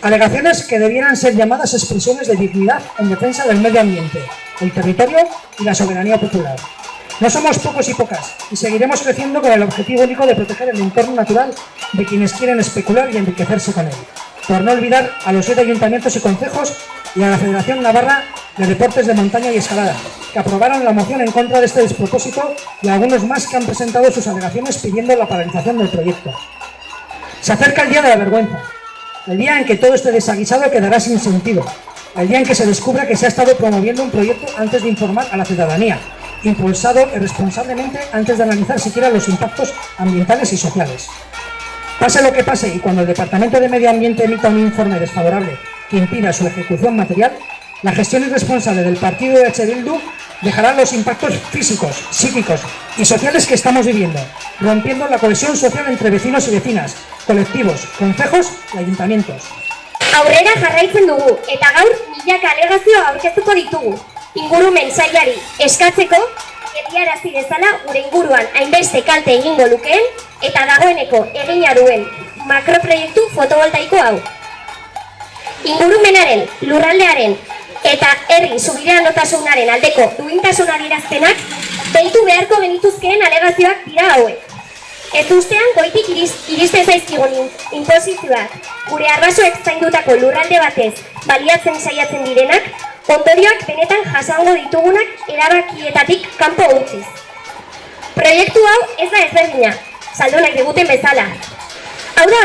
Alegaciones que debieran ser llamadas expresiones de dignidad en defensa del medio ambiente, el territorio y la soberanía popular. No somos pocos y pocas, y seguiremos creciendo con el objetivo único de proteger el entorno natural de quienes quieren especular y enriquecerse con él. Por no olvidar a los 7 ayuntamientos y concejos y a la Federación Navarra de Deportes de Montaña y Escalada, que aprobaron la moción en contra de este despropósito, y a algunos más que han presentado sus alegaciones pidiendo la paralización del proyecto. Se acerca el día de la vergüenza, el día en que todo este desaguisado quedará sin sentido, el día en que se descubra que se ha estado promoviendo un proyecto antes de informar a la ciudadanía, impulsado irresponsablemente antes de analizar siquiera los impactos ambientales y sociales. Pase lo que pase, y cuando el Departamento de Medio Ambiente emita un informe desfavorable que impida su ejecución material, la gestión irresponsable del partido de EH Bildu dejará los impactos físicos, psíquicos y sociales que estamos viviendo, rompiendo la cohesión social entre vecinos y vecinas, colectivos, concejos y ayuntamientos. Aurrera jarraitzen dugu, eta gaur milaka alegazio aurkeztuko ditugu. Ingurumen sailari eskatzeko, geldiarazi dezala gure inguruan hainbeste kalte egingo lukeen eta dagoeneko egina duen makroproiektu fotovoltaiko hau. Ingurumenaren, lurraldearen eta herri subiranotasunaren aldeko duintasun adierazpenak deitu beharko genituzkeen alegazioak dira hauek. Ez ustean goitik iristen zaizkigun inposizioak, gure arbasoek zaindutako lurralde batez baliatzen saiatzen direnak, ondorioak benetan jasango ditugunak erabakietatik kanpo utziz. Proiektu hau ez da ezberdina, saldu nahi diguten bezala. Hau da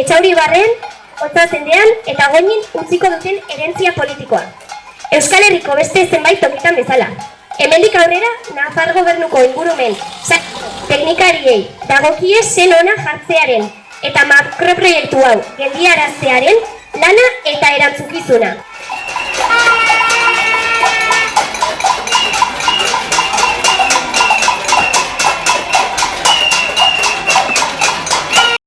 Etxauribarren, Otsazendean eta Goñin utziko duten herentzia politikoa. Euskal Herriko beste zenbait tokitan bezala. Hemendik aurrera, Nafar gobernuko ingurumen teknikariei dagokie zen ona jartzearen eta makroproiektu hau geldiaraztearen lana eta erantzukizuna.